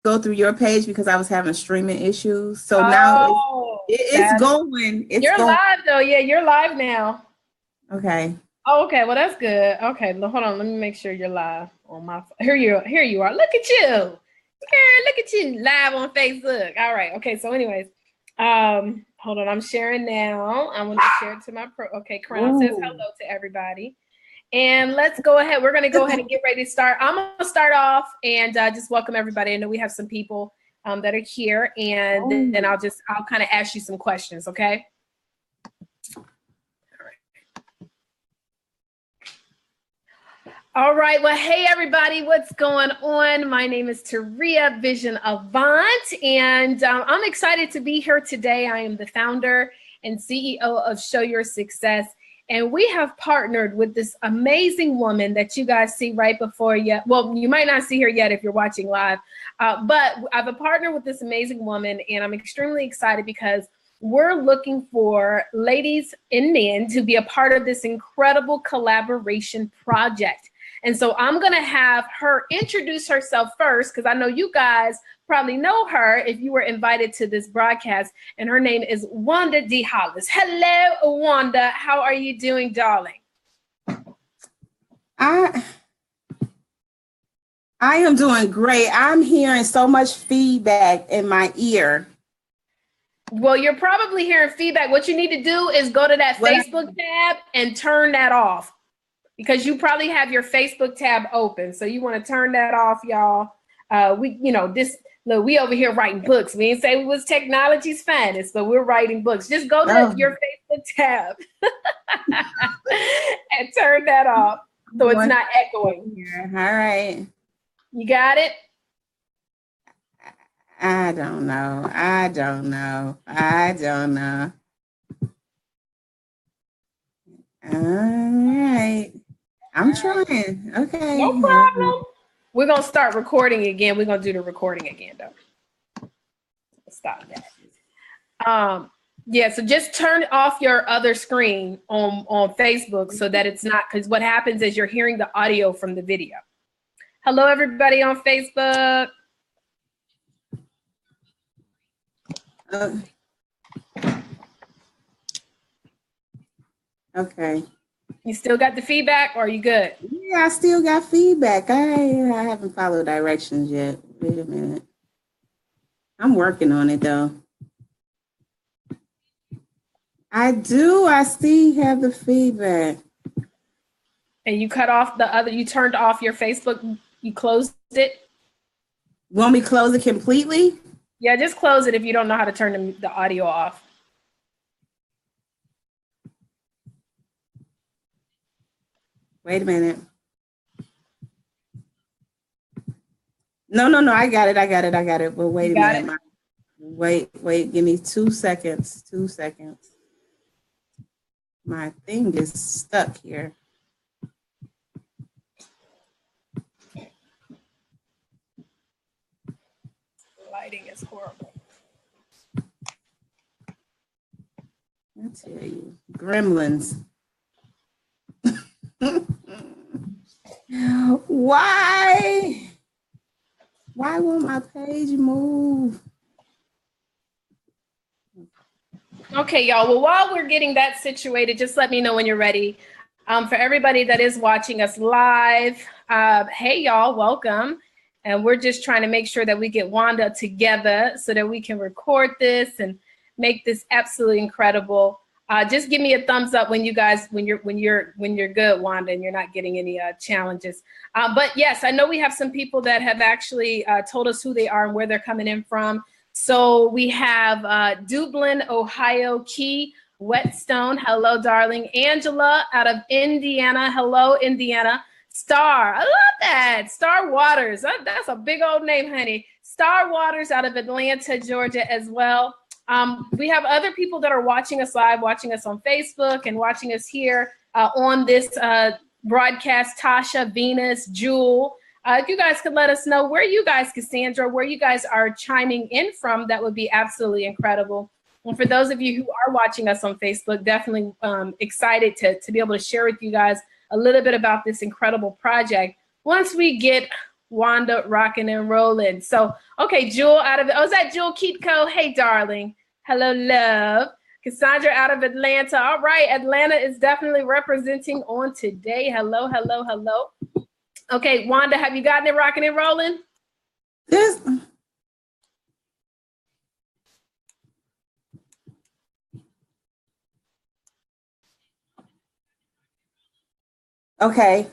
go through your page because I was having streaming issues. So now Oh, it's going. You're going. live though. Yeah, you're live now. Okay. Oh, okay. Well, that's good. Okay, hold on. Let me make sure you're live on my phone. Here you are. Look at you. Girl, look at you live on Facebook. All right. Okay. So anyways, hold on. I'm sharing now. I'm going to share it to my Okay. Crown says hello to everybody. And let's go ahead. We're going to go ahead and get ready to start. I'm going to start off and just welcome everybody. I know we have some people that are here, and then I'll kind of ask you some questions. Okay. All right. Well, hey, everybody. What's going on? My name is Taria Vision Avant, and I'm excited to be here today. I am the founder and CEO of Show Your Success, and we have partnered with this amazing woman that you guys see right before you. Well, you might not see her yet if you're watching live, but I've a partner with this amazing woman, and I'm extremely excited because we're looking for ladies and men to be a part of this incredible collaboration project. And so I'm going to have her introduce herself first, because I know you guys probably know her if you were invited to this broadcast. And her name is Wanda D. Hollis. Hello, Wanda. How are you doing, darling? I am doing great. I'm hearing so much feedback in my ear. Well, you're probably hearing feedback. What you need to do is go to that Facebook tab and turn that off, because you probably have your Facebook tab open. So you want to turn that off, y'all. We over here writing books. We didn't say we was technology's finest, but we're writing books. Just go to your Facebook tab and turn that off so it's not echoing. All right. You got it? I don't know. All right. I'm trying. Okay. No problem. We're going to start recording again. We're going to do the recording again, though. Stop that. Yeah, so just turn off your other screen on Facebook so that it's not, because what happens is you're hearing the audio from the video. Hello, everybody on Facebook. Okay. You still got the feedback, or are you good? Yeah, I still got feedback. I haven't followed directions yet. Wait a minute. I'm working on it, though. I do. I still have the feedback. And you cut off you turned off your Facebook, you closed it? Want me to close it completely? Yeah, just close it if you don't know how to turn the audio off. Wait a minute. No. I got it. But wait a minute. Wait. Give me 2 seconds. 2 seconds. My thing is stuck here. Lighting is horrible. I tell you, gremlins. Why won't my page move? Okay, y'all. Well, while we're getting that situated, just let me know when you're ready. For everybody that is watching us live, hey, y'all, welcome. And we're just trying to make sure that we get Wanda together so that we can record this and make this absolutely incredible. Just give me a thumbs up when you're good, Wanda, and you're not getting any challenges. But yes, I know we have some people that have actually told us who they are and where they're coming in from. So we have Dublin, Ohio, Key, Whetstone. Hello, darling. Angela out of Indiana. Hello, Indiana. Star, I love that. Star Waters, that's a big old name, honey. Star Waters out of Atlanta, Georgia as well. We have other people that are watching us live, watching us on Facebook and watching us here on this broadcast. Tasha, Venus, Jewel. If you guys could let us know where you guys, Cassandra, where you guys are chiming in from, that would be absolutely incredible. And for those of you who are watching us on Facebook, definitely excited to be able to share with you guys a little bit about this incredible project. Once we get Wanda rocking and rolling. So, okay, Jewel out of it. Oh, is that Jewel Keatco? Hey, darling. Hello, love. Cassandra out of Atlanta. All right, Atlanta is definitely representing on today. Hello, hello, hello. Okay, Wanda, have you gotten it rocking and rolling? Yes. Okay,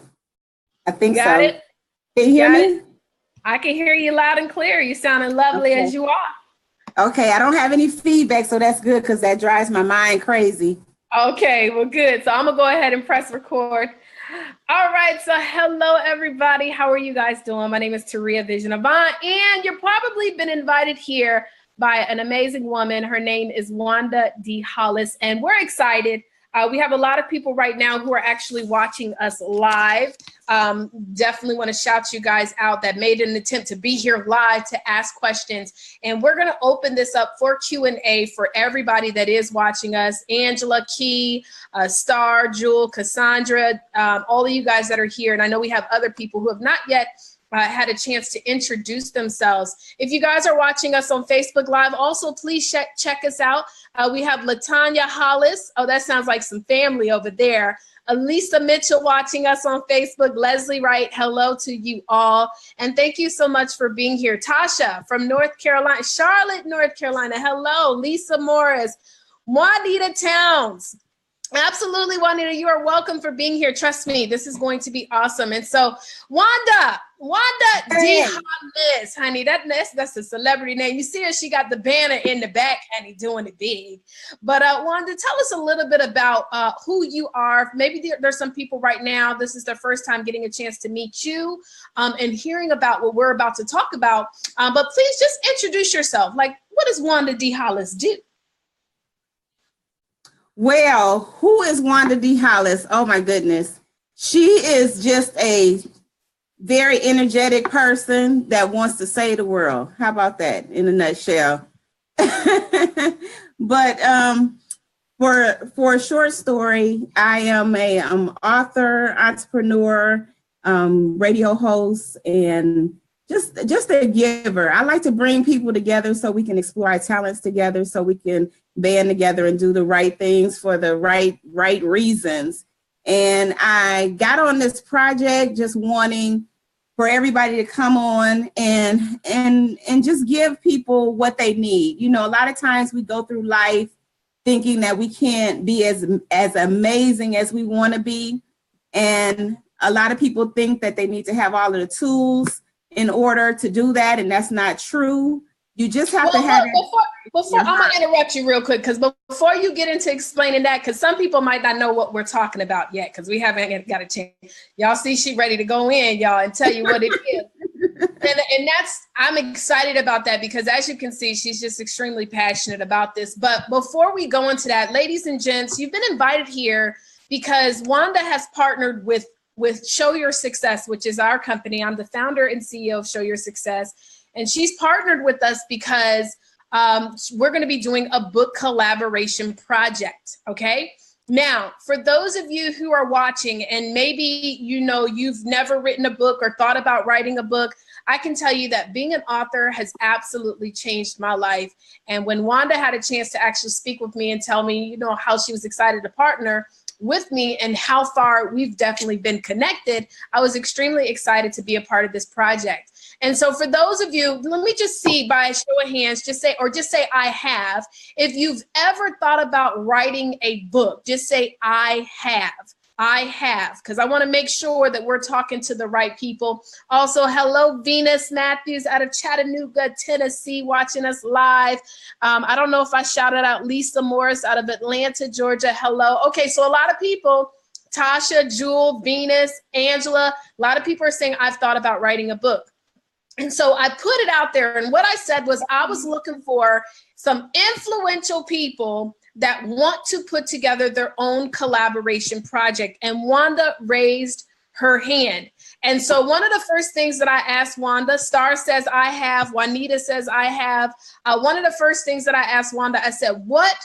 I think Got so. it? Can you hear me? I can hear you loud and clear. You sounding lovely as you are. Okay, I don't have any feedback, so that's good because that drives my mind crazy. Okay, well, good. So I'm gonna go ahead and press record. All right, so hello everybody. How are you guys doing? My name is Taria Vision Avant, and you're probably been invited here by an amazing woman. Her name is Wanda D. Hollis, and we're excited. We have a lot of people right now who are actually watching us live. Definitely want to shout you guys out that made an attempt to be here live to ask questions. And we're going to open this up for Q&A for everybody that is watching us. Angela, Key, Star, Jewel, Cassandra, all of you guys that are here. And I know we have other people who have not yet had a chance to introduce themselves. If you guys are watching us on Facebook Live, also please check us out. We have Latanya Hollis. Oh, that sounds like some family over there. Elisa Mitchell watching us on Facebook. Leslie Wright, hello to you all. And thank you so much for being here. Tasha from North Carolina, Charlotte, North Carolina. Hello. Lisa Morris, Juanita Towns. Absolutely, Juanita, you are welcome for being here. Trust me, this is going to be awesome. And so, Wanda D. Hollis, honey, that's a celebrity name. You see her, she got the banner in the back, honey, doing it big. But Wanda, tell us a little bit about who you are. Maybe there's some people right now, this is their first time getting a chance to meet you and hearing about what we're about to talk about. But please just introduce yourself. Like, what does Wanda D. Hollis do? Well, who is Wanda D. Hollis? Oh my goodness. She is just a very energetic person that wants to save the world. How about that in a nutshell? But for a short story, I am a author, entrepreneur, radio host, and just a giver. I like to bring people together so we can explore our talents together, so we can band together and do the right things for the right reasons. And I got on this project just wanting for everybody to come on and just give people what they need. You know, a lot of times we go through life thinking that we can't be as amazing as we want to be. And a lot of people think that they need to have all of the tools in order to do that, and that's not true. You just have to have Before I'm gonna interrupt you real quick, because before you get into explaining that, because some people might not know what we're talking about yet, because we haven't got a chance. Y'all see, she ready to go in, y'all, and tell you what it is. And I'm excited about that, because as you can see, she's just extremely passionate about this. But before we go into that, ladies and gents, you've been invited here because Wanda has partnered with Show Your Success, which is our company. I'm the founder and CEO of Show Your Success. And she's partnered with us because we're going to be doing a book collaboration project. Okay. Now, for those of you who are watching and maybe, you know, you've never written a book or thought about writing a book, I can tell you that being an author has absolutely changed my life. And when Wanda had a chance to actually speak with me and tell me, you know, how she was excited to partner with me and how far we've definitely been connected, I was extremely excited to be a part of this project. And so for those of you, let me just see by a show of hands, just say I have. If you've ever thought about writing a book, just say I have. I have, because I want to make sure that we're talking to the right people. Also, hello, Venus Matthews out of Chattanooga, Tennessee, watching us live. I don't know if I shouted out Lisa Morris out of Atlanta, Georgia. Hello. Okay, so a lot of people, Tasha, Jewel, Venus, Angela, a lot of people are saying, I've thought about writing a book. And so I put it out there. And what I said was I was looking for some influential people that want to put together their own collaboration project. And Wanda raised her hand. And so one of the first things that I asked Wanda, Star says I have, Juanita says I have. One of the first things that I asked Wanda, I said, what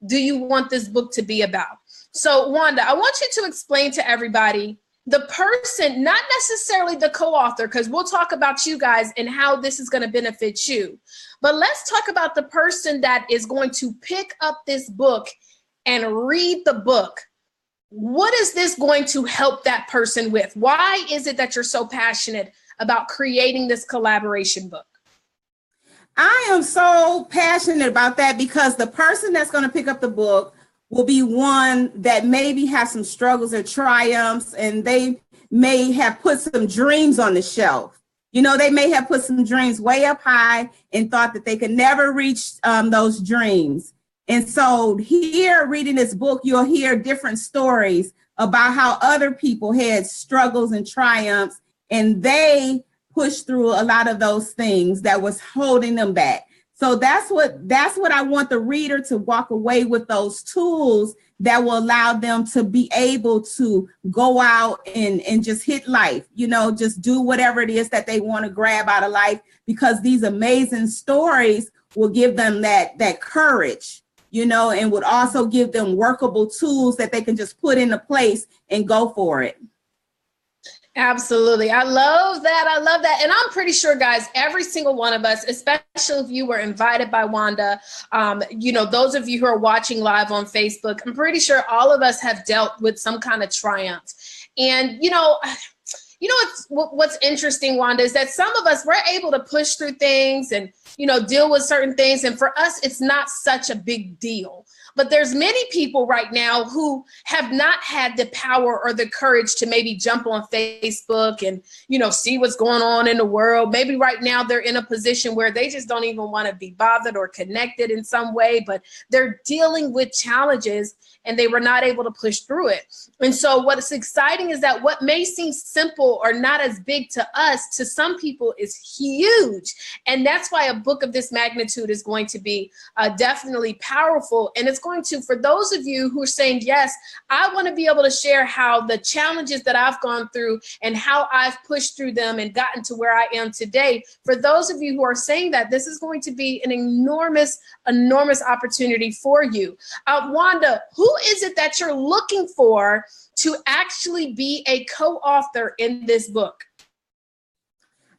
do you want this book to be about? So Wanda, I want you to explain to everybody the person, not necessarily the co-author, because we'll talk about you guys and how this is going to benefit you. But let's talk about the person that is going to pick up this book and read the book. What is this going to help that person with? Why is it that you're so passionate about creating this collaboration book? I am so passionate about that because the person that's going to pick up the book will be one that maybe has some struggles or triumphs, and they may have put some dreams on the shelf. You know, they may have put some dreams way up high and thought that they could never reach those dreams. And so here, reading this book, you'll hear different stories about how other people had struggles and triumphs, and they pushed through a lot of those things that was holding them back. So that's what I want the reader to walk away with, those tools that will allow them to be able to go out and just hit life, you know, just do whatever it is that they want to grab out of life, because these amazing stories will give them that courage, you know, and would also give them workable tools that they can just put into place and go for it. Absolutely. I love that. I love that. And I'm pretty sure, guys, every single one of us, especially if you were invited by Wanda, you know, those of you who are watching live on Facebook, I'm pretty sure all of us have dealt with some kind of triumph. And, what's interesting, Wanda, is that some of us, we're able to push through things and, you know, deal with certain things. And for us, it's not such a big deal. But there's many people right now who have not had the power or the courage to maybe jump on Facebook and, you know, see what's going on in the world. Maybe right now they're in a position where they just don't even want to be bothered or connected in some way, but they're dealing with challenges and they were not able to push through it. And so what's exciting is that what may seem simple or not as big to us, to some people is huge. And that's why a book of this magnitude is going to be definitely powerful. And it's going to, for those of you who are saying, yes, I want to be able to share how the challenges that I've gone through and how I've pushed through them and gotten to where I am today. For those of you who are saying that, this is going to be an enormous opportunity for you. Wanda, who is it that you're looking for to actually be a co-author in this book?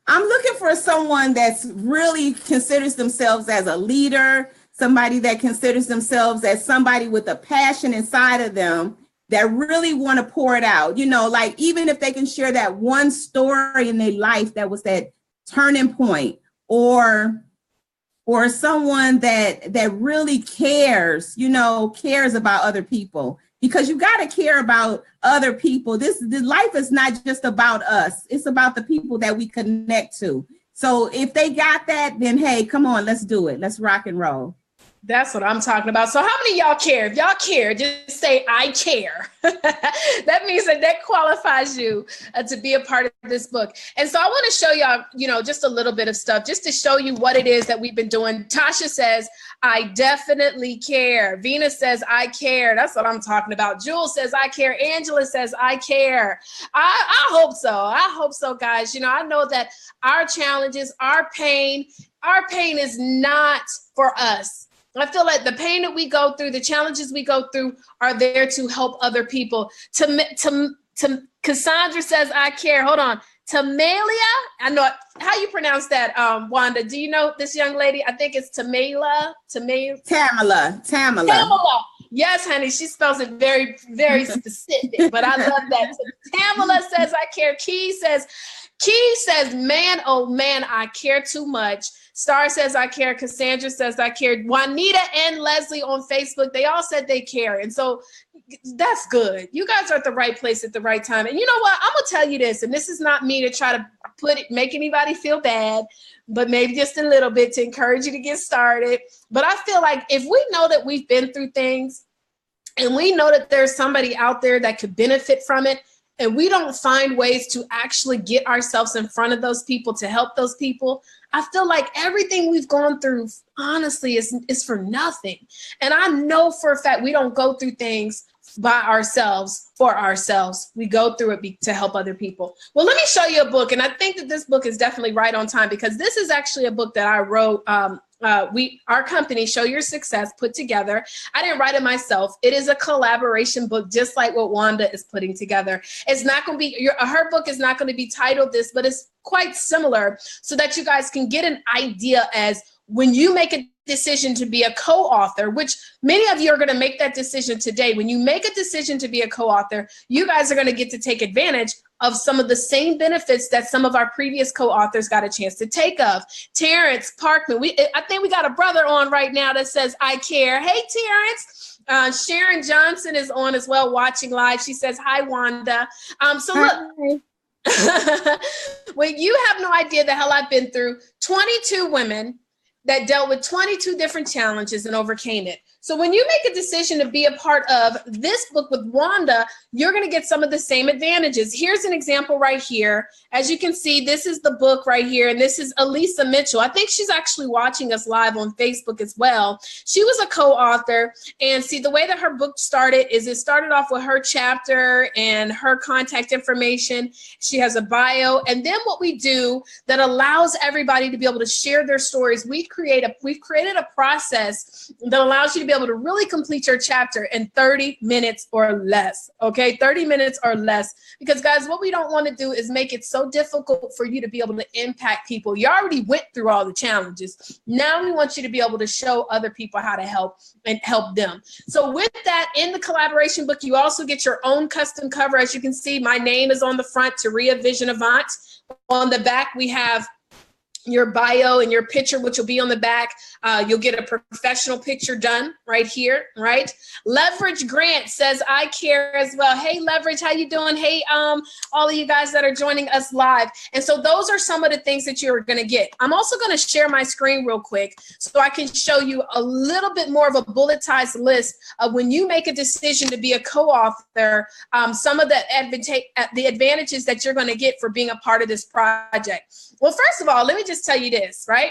I'm looking for someone that's really considers themselves as a leader, somebody that considers themselves as somebody with a passion inside of them that really want to pour it out. You know, like even if they can share that one story in their life that was that turning point, or someone that really cares, you know, cares about other people, because you got to care about other people. This life is not just about us. It's about the people that we connect to. So if they got that, then hey, come on, let's do it. Let's rock and roll. That's what I'm talking about. So how many of y'all care? If y'all care, just say, I care. That means that qualifies you to be a part of this book. And so I want to show y'all, you know, just a little bit of stuff, just to show you what it is that we've been doing. Tasha says, I definitely care. Venus says, I care. That's what I'm talking about. Jules says, I care. Angela says, I care. I hope so. I hope so, guys. You know, I know that our challenges, our pain is not for us. I feel like the pain that we go through, the challenges we go through are there to help other people. Cassandra says, I care. Hold on. Tamalia, I know how you pronounce that, Wanda. Do you know this young lady? I think it's Tamala. Yes, honey. She spells it very, very specific, but I love that. So Tamala says, I care. Key says, man, oh man, I care too much. Star says, I care. Cassandra says, I care. Juanita and Leslie on Facebook, they all said they care. And so that's good. You guys are at the right place at the right time. And you know what? I'm going to tell you this, and this is not me to try to make anybody feel bad, but maybe just a little bit to encourage you to get started. But I feel like if we know that we've been through things and we know that there's somebody out there that could benefit from it, and we don't find ways to actually get ourselves in front of those people to help those people, I feel like everything we've gone through, honestly, is for nothing. And I know for a fact we don't go through things by ourselves, for ourselves. We go through it to help other people. Well, let me show you a book. And I think that this book is definitely right on time, because this is actually a book that I wrote our company, Show Your Success, put together. I didn't write it myself. It is a collaboration book, just like what Wanda is putting together. It's not going to be, her book is not going to be titled this, but it's quite similar, so that you guys can get an idea as when you make a decision to be a co-author, which many of you are going to make that decision today. When you make a decision to be a co-author, you guys are going to get to take advantage of some of the same benefits that some of our previous co-authors got a chance to take of. Terrence Parkman, I think we got a brother on right now that says, I care. Hey, Terrence. Sharon Johnson is on as well, watching live. She says, hi, Wanda. Look, well, you have no idea the hell I've been through. 22 women that dealt with 22 different challenges and overcame it. So when you make a decision to be a part of this book with Wanda, you're going to get some of the same advantages. Here's an example right here. As you can see, this is the book right here, and this is Elisa Mitchell. I think she's actually watching us live on Facebook as well. She was a co-author, and see, the way that her book started is it started off with her chapter and her contact information. She has a bio, and then what we do that allows everybody to be able to share their stories, we've created a process that allows you to be able to really complete your chapter in 30 minutes or less, okay? 30 minutes or less, because guys, what we don't want to do is make it so difficult for you to be able to impact people. You already went through all the challenges. Now we want you to be able to show other people how to help and help them. So with that, in the collaboration book, you also get your own custom cover. As you can see, my name is on the front, Taria Vision Avant. On the back, we have your bio and your picture, which will be on the back. You'll get a professional picture done right here, right? Leverage Grant says, I care as well. Hey, Leverage, how you doing? Hey, all of you guys that are joining us live. And so those are some of the things that you're going to get. I'm also going to share my screen real quick so I can show you a little bit more of a bulletized list of when you make a decision to be a co-author, some of the advantages that you're going to get for being a part of this project. Well, first of all, let me just tell you this, right?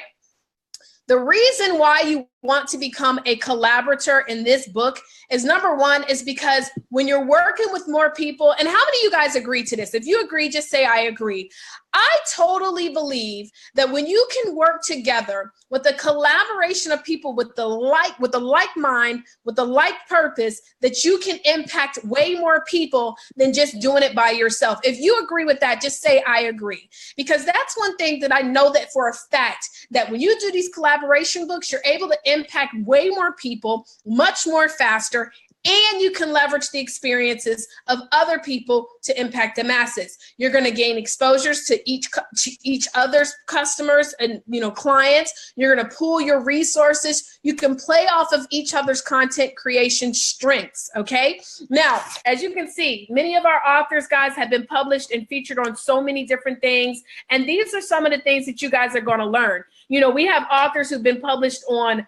The reason why you want to become a collaborator in this book is, number one, is because when you're working with more people, and how many of you guys agree to this? If you agree, just say I agree. I totally believe that when you can work together with a collaboration of people with the like mind, with the like purpose, that you can impact way more people than just doing it by yourself. If you agree with that, just say I agree. Because that's one thing that I know that for a fact, that when you do these collaboration books, you're able to impact way more people, much more faster, and you can leverage the experiences of other people to impact the masses. You're going to gain exposures to each other's customers and clients. You're going to pool your resources. You can play off of each other's content creation strengths, okay? Now, as you can see, many of our authors, guys, have been published and featured on so many different things, and these are some of the things that you guys are going to learn. We have authors who've been published on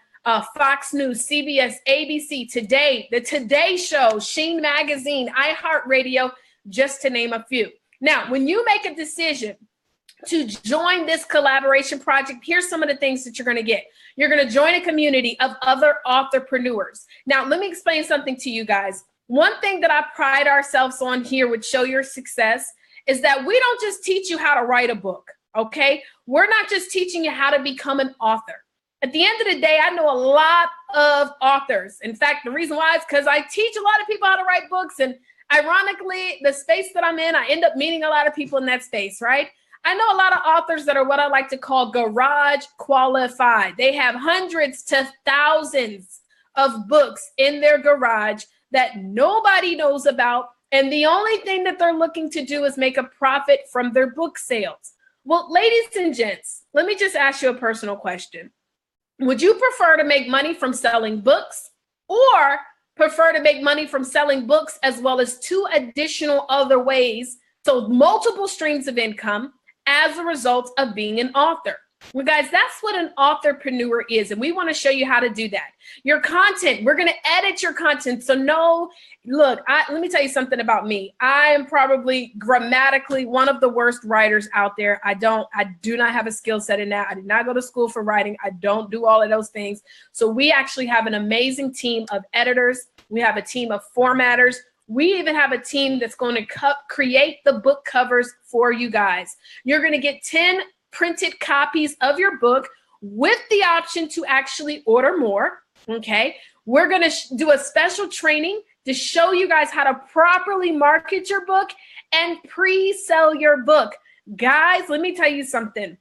Fox News, CBS, ABC, Today, The Today Show, Sheen Magazine, iHeartRadio, just to name a few. Now, when you make a decision to join this collaboration project, here's some of the things that you're going to get. You're going to join a community of other authorpreneurs. Now, let me explain something to you guys. One thing that I pride ourselves on here with Show Your Success is that we don't just teach you how to write a book, okay? We're not just teaching you how to become an author. At the end of the day, I know a lot of authors. In fact, the reason why is because I teach a lot of people how to write books. And ironically, the space that I'm in, I end up meeting a lot of people in that space, right? I know a lot of authors that are what I like to call garage qualified. They have hundreds to thousands of books in their garage that nobody knows about. And the only thing that they're looking to do is make a profit from their book sales. Well, ladies and gents, let me just ask you a personal question. Would you prefer to make money from selling books, or prefer to make money from selling books as well as 2 additional other ways, so multiple streams of income as a result of being an author? Well, guys, that's what an authorpreneur is, and we want to show you how to do that. Your content, we're going to edit your content. So look, let me tell you something about me. I am probably grammatically one of the worst writers out there. I do not have a skill set in that. I did not go to school for writing. I don't do all of those things. So we actually have an amazing team of editors. We have a team of formatters. We even have a team that's going to create the book covers for you guys. You're going to get 10 printed copies of your book, with the option to actually order more. Okay. We're going to do a special training to show you guys how to properly market your book and pre-sell your book. Guys, let me tell you something.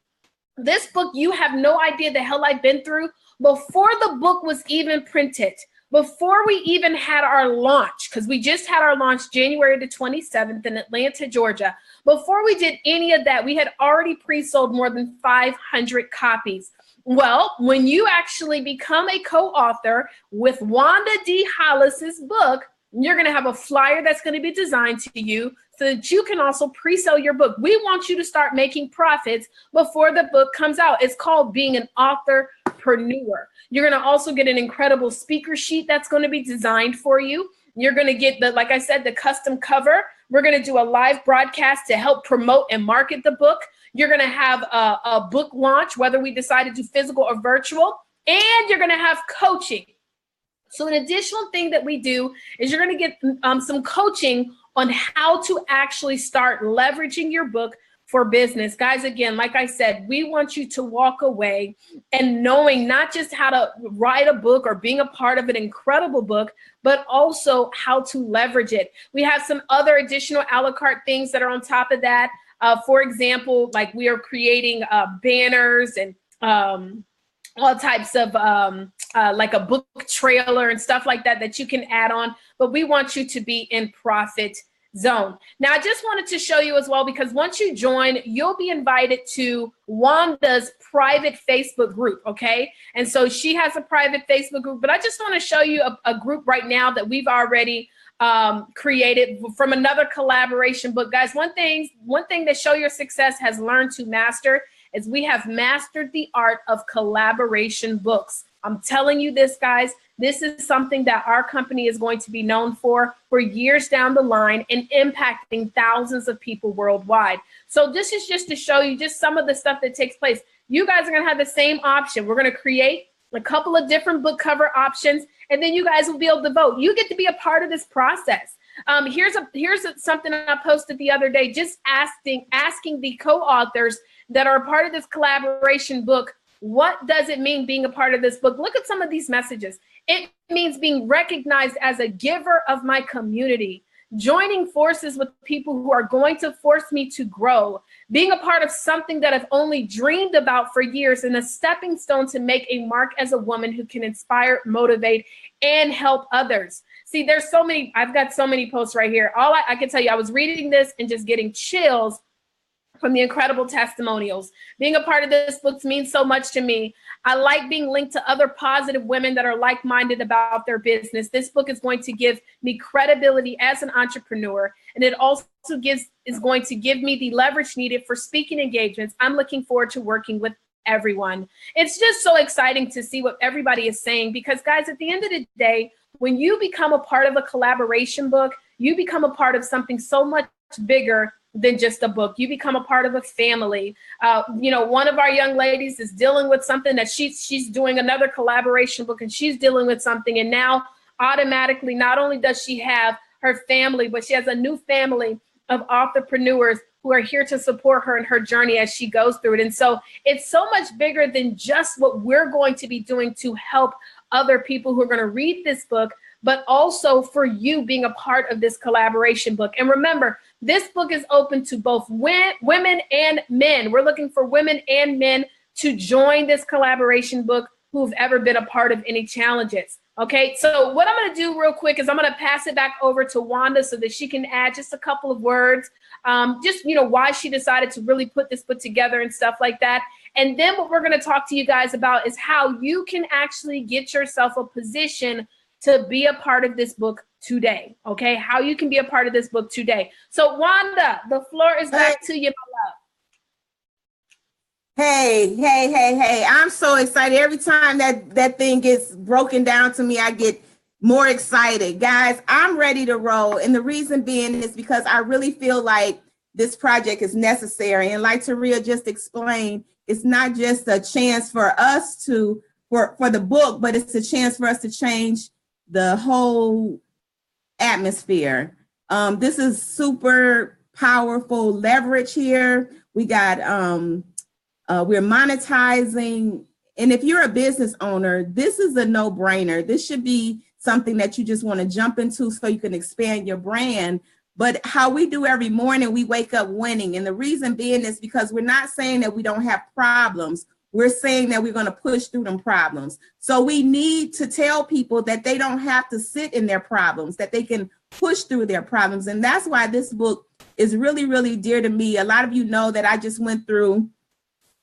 This book, you have no idea the hell I've been through before the book was even printed, before we even had our launch, because we just had our launch January the 27th in Atlanta, Georgia. Before we did any of that, we had already pre-sold more than 500 copies. Well, when you actually become a co-author with Wanda D. Hollis's book, you're going to have a flyer that's going to be designed to you so that you can also pre-sell your book. We want you to start making profits before the book comes out. It's called being an authorpreneur. You're going to also get an incredible speaker sheet that's going to be designed for you. You're going to get the, like I said, the custom cover. We're going to do a live broadcast to help promote and market the book. You're going to have a book launch, whether we decide to do physical or virtual, and you're going to have coaching. So an additional thing that we do is you're going to get some coaching on how to actually start leveraging your book for business. Guys, again, like I said, we want you to walk away and knowing not just how to write a book or being a part of an incredible book, but also how to leverage it. We have some other additional a la carte things that are on top of that. For example, like we are creating banners and all types of like a book trailer and stuff like that that you can add on, but we want you to be in profit zone. Now, I just wanted to show you as well, because once you join, you'll be invited to Wanda's private Facebook group, okay? And so she has a private Facebook group, but I just want to show you a group right now that we've already created from another collaboration book. Guys, one thing that Show Your Success has learned to master is we have mastered the art of collaboration books. I'm telling you this, guys, this is something that our company is going to be known for years down the line and impacting thousands of people worldwide. So this is just to show you just some of the stuff that takes place. You guys are going to have the same option. We're going to create a couple of different book cover options, and then you guys will be able to vote. You get to be a part of this process. Here's something I posted the other day, just asking the co-authors that are a part of this collaboration book, what does it mean being a part of this book? Look at some of these messages. It means being recognized as a giver of my community, joining forces with people who are going to force me to grow, being a part of something that I've only dreamed about for years, and a stepping stone to make a mark as a woman who can inspire, motivate, and help others. See, there's so many, I've got so many posts right here. All I can tell you, I was reading this and just getting chills from the incredible testimonials. Being a part of this book means so much to me. I like being linked to other positive women that are like-minded about their business. This book is going to give me credibility as an entrepreneur, and it also is going to give me the leverage needed for speaking engagements. I'm looking forward to working with everyone. It's just so exciting to see what everybody is saying, because guys, at the end of the day, when you become a part of a collaboration book, you become a part of something so much bigger than just a book. You become a part of a family. One of our young ladies is dealing with something that she's doing another collaboration book, and she's dealing with something. And now automatically, not only does she have her family, but she has a new family of entrepreneurs who are here to support her in her journey as she goes through it. And so it's so much bigger than just what we're going to be doing to help other people who are going to read this book, but also for you being a part of this collaboration book. And remember, this book is open to both women and men. We're looking for women and men to join this collaboration book who've ever been a part of any challenges. Okay, so what I'm going to do real quick is I'm going to pass it back over to Wanda so that she can add just a couple of words, why she decided to really put this book together and stuff like that. And then what we're going to talk to you guys about is how you can actually get yourself a position to be a part of this book today. Okay, how you can be a part of this book today. So Wanda, the floor is back to you, my love. Hey. I'm so excited. Every time that thing gets broken down to me, I get more excited. Guys, I'm ready to roll. And the reason being is because I really feel like this project is necessary. And like Taria just explained, it's not just a chance for us for the book, but it's a chance for us to change the whole atmosphere. This is super powerful leverage here. We got we're monetizing And if you're a business owner, this is a no-brainer. This should be something that you just want to jump into so you can expand your brand. But how we do every morning, we wake up winning. And the reason being is because we're not saying that we don't have problems. We're saying that we're going to push through them problems. So we need to tell people that they don't have to sit in their problems, that they can push through their problems. And that's why this book is really, really dear to me. A lot of you know that I just went through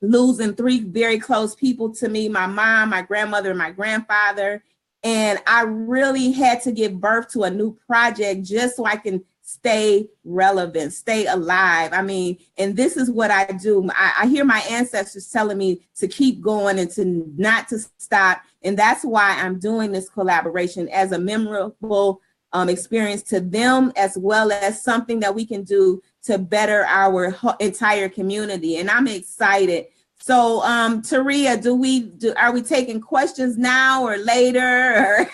losing 3 very close people to me, my mom, my grandmother, and my grandfather. And I really had to give birth to a new project just so I can stay relevant, stay alive. I mean, and this is what I do. I hear my ancestors telling me to keep going and to not to stop. And that's why I'm doing this collaboration as a memorable experience to them, as well as something that we can do to better our entire community. And I'm excited. So, Taria, are we taking questions now or later? Or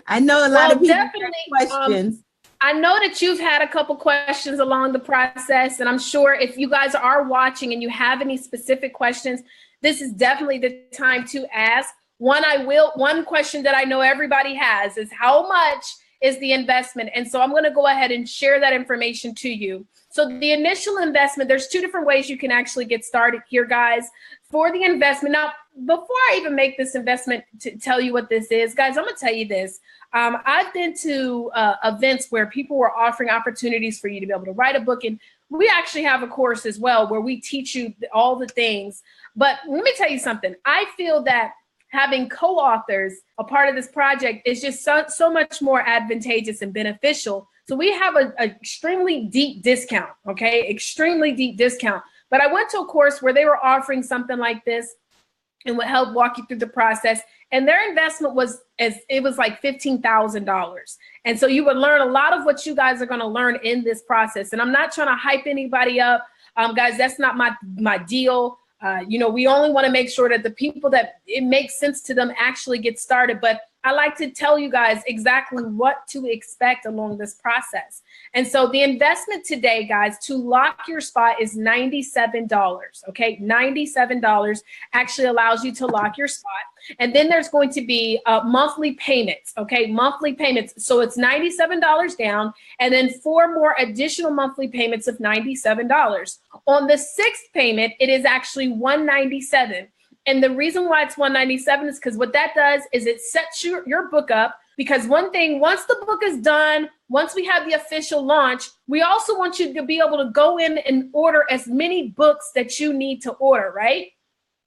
I know a lot of people have questions. I know that you've had a couple questions along the process, and I'm sure if you guys are watching and you have any specific questions, this is definitely the time to ask. One question that I know everybody has is, how much is the investment? And so I'm going to go ahead and share that information to you. So the initial investment, there's 2 different ways you can actually get started here, guys. For the investment, now, before I even make this investment to tell you what this is, guys, I'm going to tell you this. I've been to events where people were offering opportunities for you to be able to write a book. And we actually have a course as well where we teach you all the things. But let me tell you something. I feel that having co-authors a part of this project is just so much more advantageous and beneficial. So we have an extremely deep discount, okay? Extremely deep discount. But I went to a course where they were offering something like this and would help walk you through the process. And their investment was like $15,000. And so you would learn a lot of what you guys are going to learn in this process. And I'm not trying to hype anybody up. Guys, that's not my deal. We only want to make sure that the people that it makes sense to them actually get started. But I like to tell you guys exactly what to expect along this process. And so the investment today, guys, to lock your spot is $97. Okay, $97 actually allows you to lock your spot. And then there's going to be monthly payments. Okay, monthly payments. So it's $97 down, and then 4 more additional monthly payments of $97. On the 6th payment, it is actually $197. And the reason why it's $197 is because what that does is it sets your book up. Because one thing, once the book is done, once we have the official launch, we also want you to be able to go in and order as many books that you need to order, right?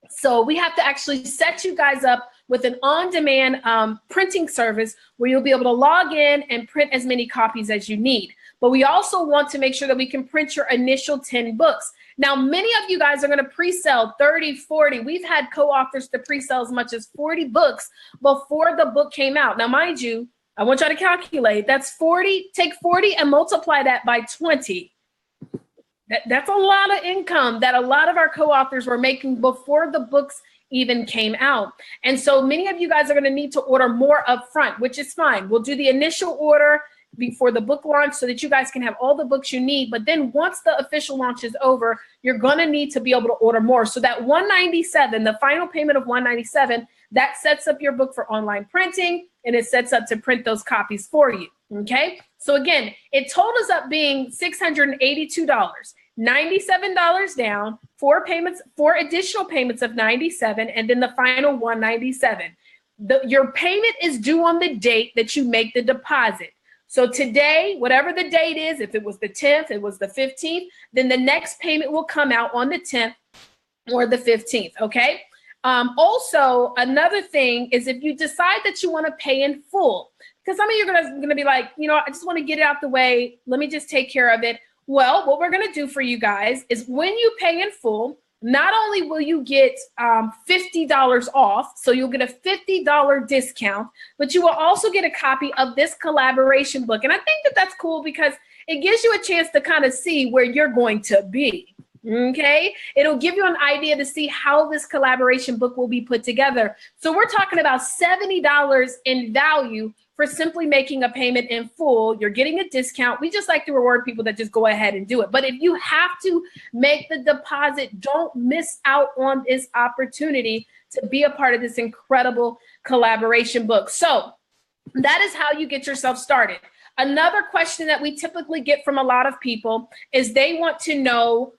So we have to actually set you guys up with an on-demand printing service where you'll be able to log in and print as many copies as you need. But we also want to make sure that we can print your initial 10 books. Now, many of you guys are going to pre-sell 30, 40. We've had co-authors to pre-sell as much as 40 books before the book came out. Now, mind you, I want y'all to calculate. That's 40. Take 40 and multiply that by 20. That's a lot of income that a lot of our co-authors were making before the books even came out. And so many of you guys are going to need to order more upfront, which is fine. We'll do the initial order before the book launch so that you guys can have all the books you need. But then once the official launch is over, you're going to need to be able to order more. So that $197, the final payment of $197, that sets up your book for online printing, and it sets up to print those copies for you. Okay. So again, it totals up being $682, $97 down, 4 additional payments of $97, and then the final $197. Your payment is due on the date that you make the deposit. So today, whatever the date is, if it was the 10th, it was the 15th, then the next payment will come out on the 10th or the 15th, okay? Also, another thing is if you decide that you want to pay in full, because some of you are going to be like, I just want to get it out the way. Let me just take care of it. Well, what we're going to do for you guys is when you pay in full, not only will you get $50 off, so you'll get a $50 discount, but you will also get a copy of this collaboration book. And I think that that's cool because it gives you a chance to kind of see where you're going to be. Okay, it'll give you an idea to see how this collaboration book will be put together. So we're talking about $70 in value for simply making a payment in full. You're getting a discount. We just like to reward people that just go ahead and do it. But if you have to make the deposit, don't miss out on this opportunity to be a part of this incredible collaboration book. So that is how you get yourself started. Another question that we typically get from a lot of people is they want to know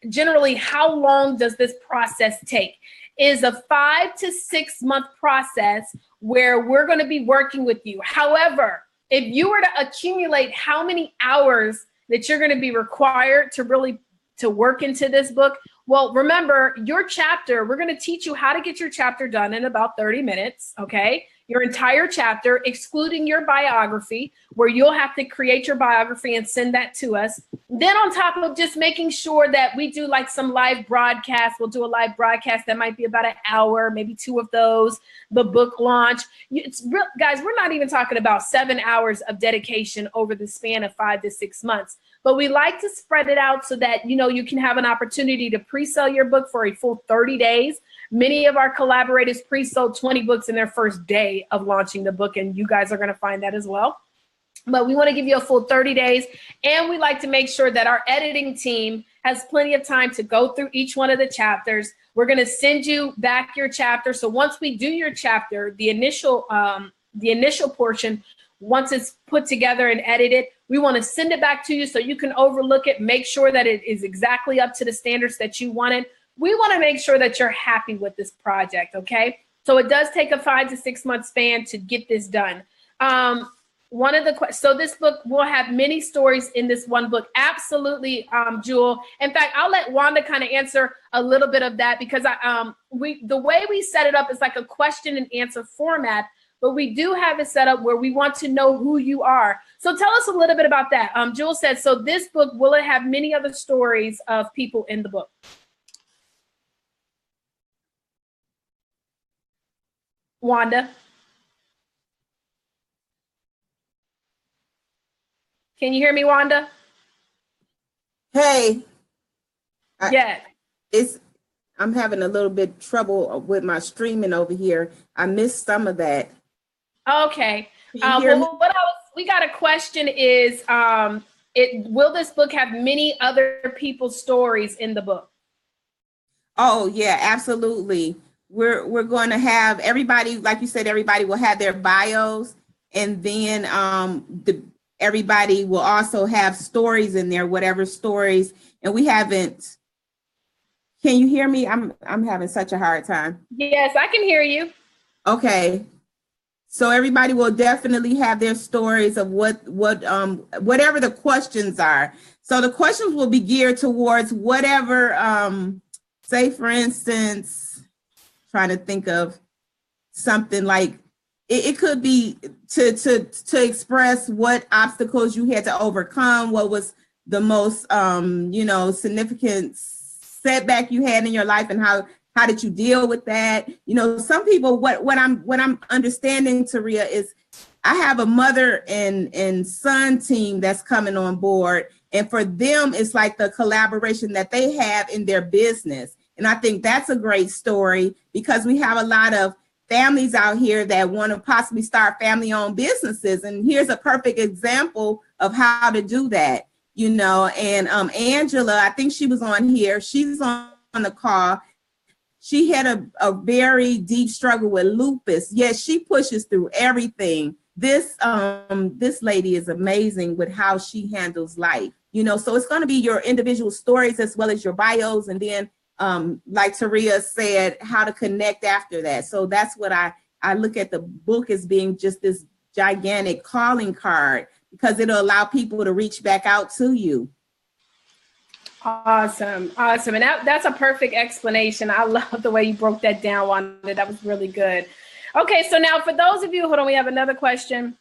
generally how long does this process take? Is a 5 to 6 month process where we're going to be working with you. However, if you were to accumulate how many hours that you're going to be required to really to work into this book, well, remember your chapter, we're going to teach you how to get your chapter done in about 30 minutes, okay? Your entire chapter, excluding your biography, where you'll have to create your biography and send that to us. Then on top of just making sure that we do like some live broadcasts, we'll do a live broadcast that might be about an hour, maybe 2 of those, the book launch. It's real, guys, we're not even talking about 7 hours of dedication over the span of 5 to 6 months. But we like to spread it out so that, you know, you can have an opportunity to pre-sell your book for a full 30 days. Many of our collaborators pre-sold 20 books in their first day of launching the book, and you guys are going to find that as well. But we want to give you a full 30 days, and we like to make sure that our editing team has plenty of time to go through each one of the chapters. We're going to send you back your chapter. So once we do your chapter, the initial portion, once it's put together and edited, we want to send it back to you so you can overlook it, make sure that it is exactly up to the standards that you wanted. We want to make sure that you're happy with this project, okay? So it does take a 5 to 6 month span to get this done. So this book will have many stories in this one book. Absolutely, Jewel. In fact, I'll let Wanda kind of answer a little bit of that because the way we set it up is like a question and answer format, but we do have it set up where we want to know who you are. So tell us a little bit about that. Jewel said, so this book, will it have many other stories of people in the book? Wanda? Can you hear me, Wanda? Hey. Yeah. I'm having a little bit trouble with my streaming over here. I missed some of that. Okay. We got a question is, will this book have many other people's stories in the book? Oh yeah, absolutely. We're going to have everybody, like you said, everybody will have their bios, and then everybody will also have stories in there, whatever stories. And we haven't. Can you hear me? I'm having such a hard time. Yes, I can hear you. Okay. So everybody will definitely have their stories of whatever the questions are. So the questions will be geared towards whatever, say for instance, trying to think of something like it could be to express what obstacles you had to overcome, what was the most significant setback you had in your life, and how did you deal with that? You know, some people, what I'm understanding, Taria, is I have a mother and son team that's coming on board, and for them it's like the collaboration that they have in their business. And I think that's a great story because we have a lot of families out here that want to possibly start family-owned businesses, and here's a perfect example of how to do that. You know, and Angela, I think she was on here. She's on the call. She had a very deep struggle with lupus. Yes, she pushes through everything. This lady is amazing with how she handles life. You know, so it's going to be your individual stories as well as your bios, and then like Taria said, how to connect after that. So that's what I look at the book as being just this gigantic calling card, because it'll allow people to reach back out to you. Awesome. And that's a perfect explanation. I love the way you broke that down, Wanda. That was really good. Okay, so now for those of you, hold on, we have another question.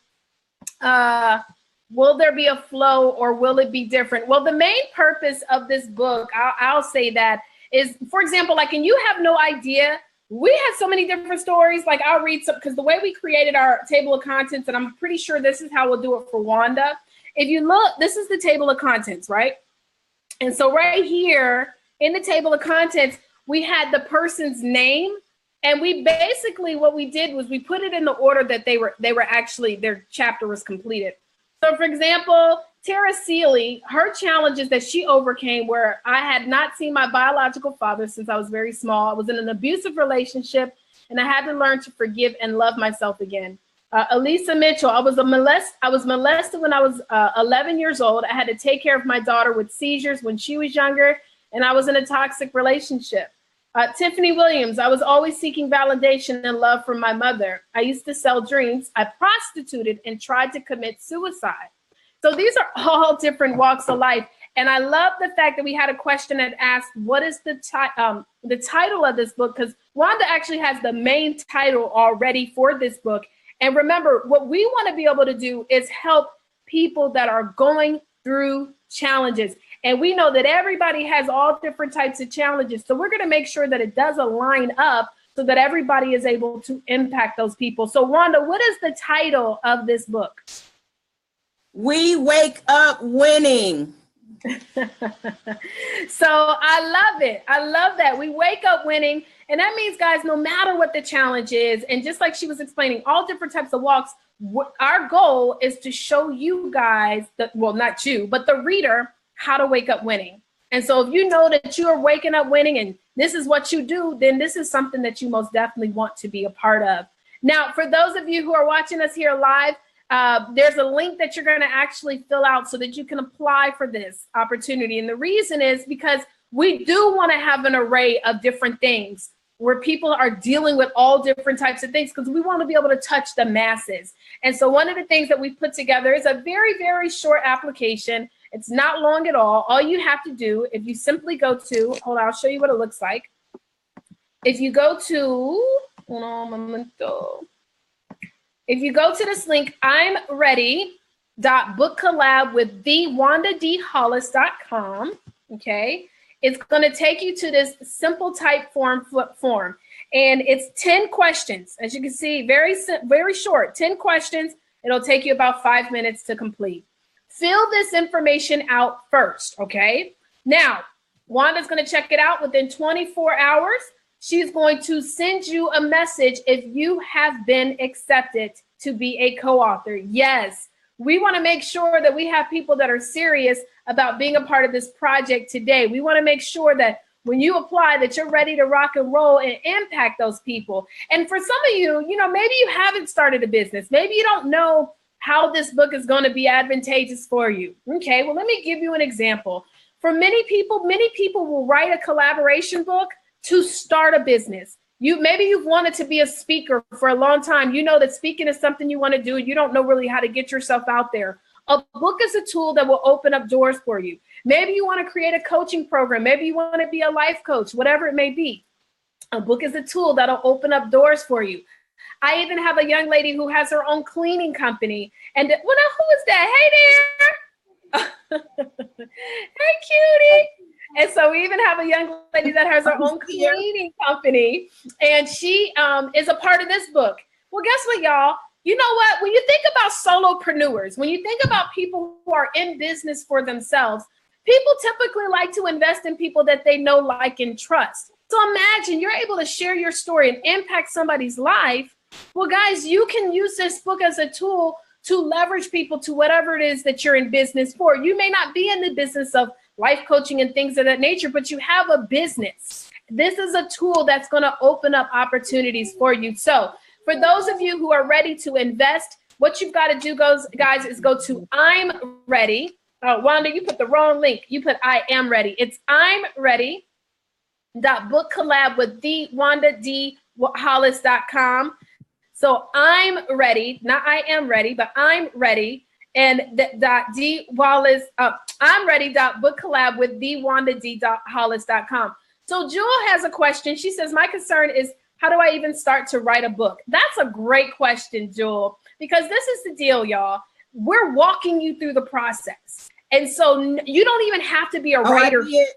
Will there be a flow or will it be different? Well, the main purpose of this book, I'll say that, is, for example, like, and you have no idea, we have so many different stories. Like, I'll read some, because the way we created our table of contents, and I'm pretty sure this is how we'll do it for Wanda. If you look, this is the table of contents, right? And so right here in the table of contents, we had the person's name, and we basically, what we did was we put it in the order that they were actually, their chapter was completed. So for example, Tara Seeley, her challenges that she overcame were I had not seen my biological father since I was very small. I was in an abusive relationship, and I had to learn to forgive and love myself again. Elisa Mitchell, I was molested when I was 11 years old. I had to take care of my daughter with seizures when she was younger, and I was in a toxic relationship. Tiffany Williams, I was always seeking validation and love from my mother. I used to sell drinks, I prostituted, and tried to commit suicide. So these are all different walks of life. And I love the fact that we had a question that asked, what is the title of this book? Because Wanda actually has the main title already for this book. And remember, what we want to be able to do is help people that are going through challenges. And we know that everybody has all different types of challenges. So we're going to make sure that it does align up so that everybody is able to impact those people. So Wanda, what is the title of this book? We Wake Up Winning. So I love it. I love that. We wake up winning. And that means, guys, no matter what the challenge is, and just like she was explaining, all different types of walks, our goal is to show you guys, well, not you, but the reader, how to wake up winning. And so if you know that you are waking up winning and this is what you do, then this is something that you most definitely want to be a part of. Now, for those of you who are watching us here live, there's a link that you're going to actually fill out so that you can apply for this opportunity. And the reason is because we do want to have an array of different things where people are dealing with all different types of things because we want to be able to touch the masses. And so one of the things that we put together is a very, very short application. It's not long at all. All you have to do, if you simply go to, hold on, I'll show you what it looks like. If you go to, if you go to this link, I'm ready.bookcollab with thewandadhollis.com, okay, it's going to take you to this simple type form. And it's 10 questions. As you can see, very short, 10 questions. It'll take you about 5 minutes to complete. Fill this information out first, okay? Now, Wanda's going to check it out within 24 hours. She's going to send you a message if you have been accepted to be a co-author. Yes, we want to make sure that we have people that are serious about being a part of this project today. We want to make sure that when you apply, that you're ready to rock and roll and impact those people. And for some of you, maybe you haven't started a business. Maybe you don't know how this book is going to be advantageous for you. Okay, well, let me give you an example. For many people will write a collaboration book to start a business. Maybe you've wanted to be a speaker for a long time. You know that speaking is something you want to do. You don't know really how to get yourself out there. A book is a tool that will open up doors for you. Maybe you want to create a coaching program. Maybe you want to be a life coach, whatever it may be. A book is a tool that'll open up doors for you. I even have a young lady who has her own cleaning company. And well, now who is that? Hey there. Hey, cutie. And so we even have a young lady that has her own cleaning company, and she is a part of this book. Well, guess what, y'all? You know what? When you think about solopreneurs, when you think about people who are in business for themselves, people typically like to invest in people that they know, like, and trust. So imagine you're able to share your story and impact somebody's life. Well, guys, you can use this book as a tool to leverage people to whatever it is that you're in business for. You may not be in the business of life coaching and things of that nature, but you have a business. This is a tool that's going to open up opportunities for you. So for those of you who are ready to invest, what you've got to do, guys, is go to I'm Ready. Wanda, you put the wrong link. You put I am ready. It's I'm ready.bookcollab with thewandadhollis.com. So I'm ready, not I am ready, but I'm ready. And I'm ready.bookcollab with thewandadhollis.com. So Jewel has a question. She says, my concern is, how do I even start to write a book? That's a great question, Jewel, because this is the deal, y'all. We're walking you through the process. And so you don't even have to be a writer. You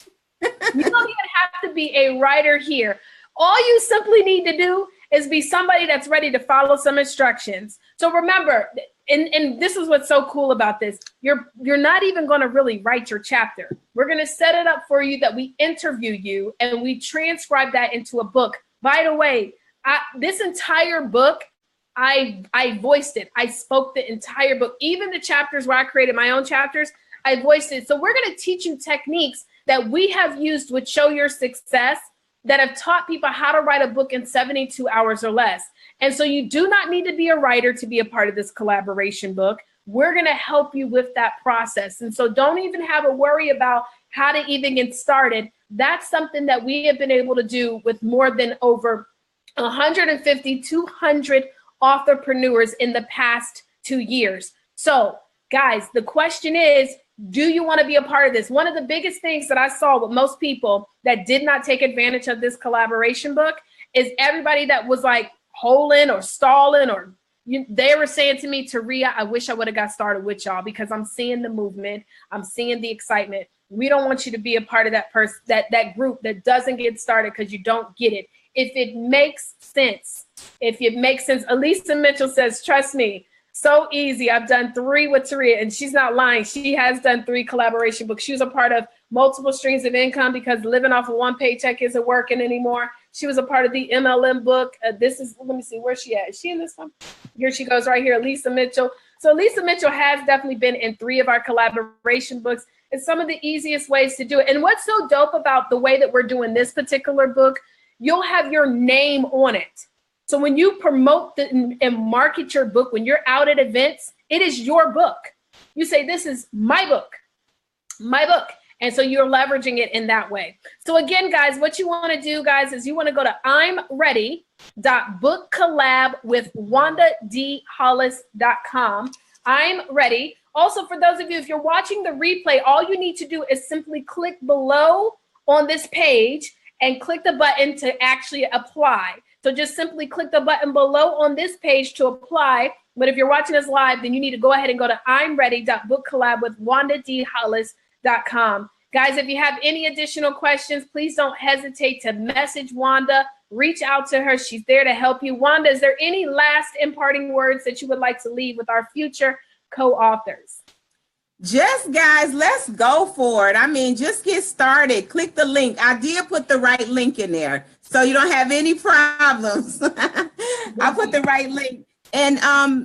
don't even have to be a writer here. All you simply need to do is be somebody that's ready to follow some instructions. So remember, and this is what's so cool about this, you're not even going to really write your chapter. We're going to set it up for you that we interview you and we transcribe that into a book. By the way, this entire book, I voiced it. I spoke the entire book, even the chapters where I created my own chapters, I voiced it. So we're going to teach you techniques that we have used with Show Your Success that have taught people how to write a book in 72 hours or less. And so you do not need to be a writer to be a part of this collaboration book. We're going to help you with that process. And so don't even have a worry about how to even get started. That's something that we have been able to do with more than over 150, 200 authorpreneurs in the past 2 years. So guys, the question is, do you want to be a part of this? One of the biggest things that I saw with most people that did not take advantage of this collaboration book is everybody that was like holding or stalling, or they were saying to me, Taria, I wish I would have got started with y'all because I'm seeing the movement. I'm seeing the excitement. We don't want you to be a part of that person, that group that doesn't get started because you don't get it. If it makes sense, Elisa Mitchell says, trust me, so easy. I've done 3 with Taria, and she's not lying. She has done 3 collaboration books. She was a part of multiple streams of income because living off of one paycheck isn't working anymore. She was a part of the MLM book. Let me see, where's she at? Is she in this one? Here she goes right here, Lisa Mitchell. So Lisa Mitchell has definitely been in 3 of our collaboration books. It's some of the easiest ways to do it. And what's so dope about the way that we're doing this particular book, you'll have your name on it. So when you promote and market your book, when you're out at events, it is your book. You say, this is my book, my book. And so you're leveraging it in that way. So again, guys, what you want to do, guys, is you want to go to imready.bookcollab.wandadhollis.com. I'm ready. Also, for those of you, if you're watching the replay, all you need to do is simply click below on this page and click the button to actually apply. So just simply click the button below on this page to apply. But if you're watching us live, then you need to go ahead and go to imready.bookcollab.wandadhollis.com. Guys, if you have any additional questions, please don't hesitate to message Wanda. Reach out to her. She's there to help you. Wanda, is there any last imparting words that you would like to leave with our future co-authors? Just guys, let's go for it. I mean, just get started. Click the link. I did put the right link in there, so you don't have any problems. I put the right link. And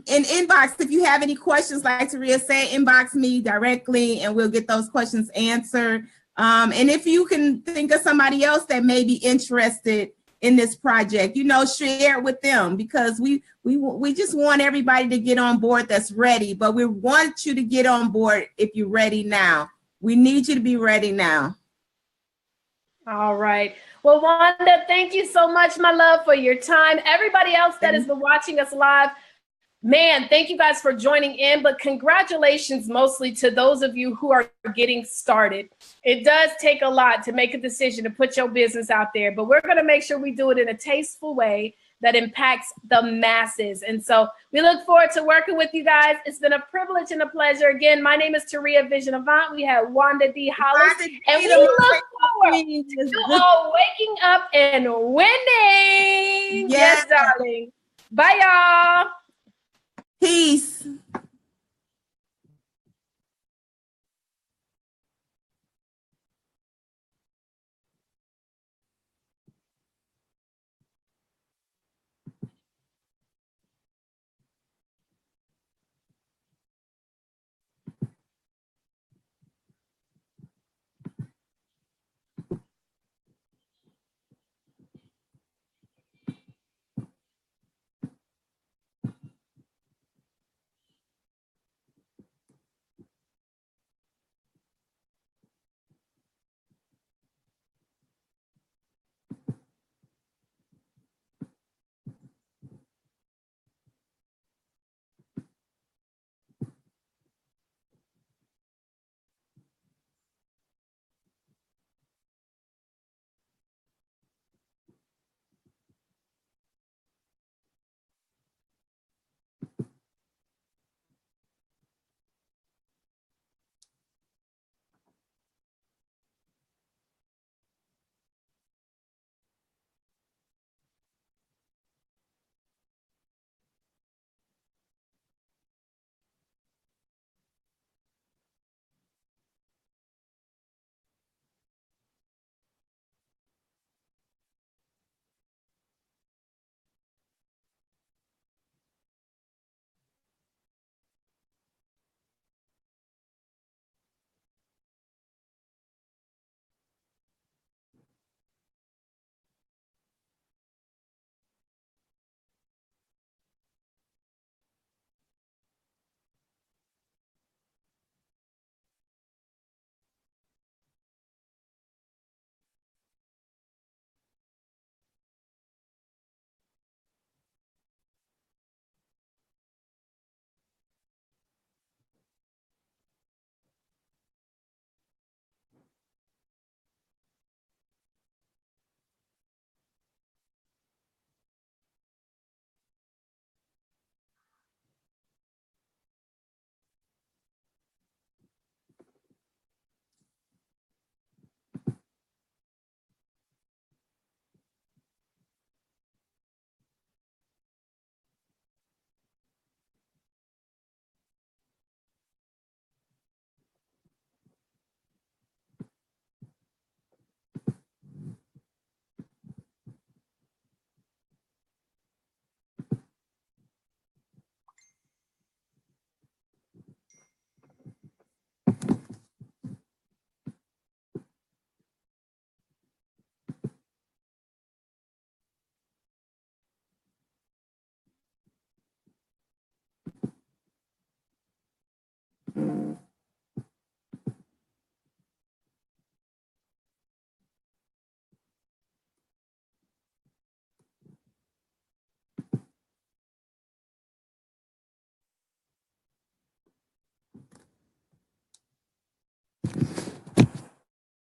in inbox, if you have any questions, like Taria said, inbox me directly and we'll get those questions answered. And if you can think of somebody else that may be interested in this project, share it with them, because we just want everybody to get on board that's ready, but we want you to get on board if you're ready now. We need you to be ready now. All right. Well, Wanda, thank you so much, my love, for your time. Everybody else that has been watching us live, man, thank you guys for joining in, but congratulations mostly to those of you who are getting started. It does take a lot to make a decision to put your business out there, but we're going to make sure we do it in a tasteful way that impacts the masses. And so we look forward to working with you guys. It's been a privilege and a pleasure. Again, my name is Taria Vision Avant. We have Wanda D. Hollis, and we look forward to you all waking up and winning. Yes, darling. Bye, y'all. Peace.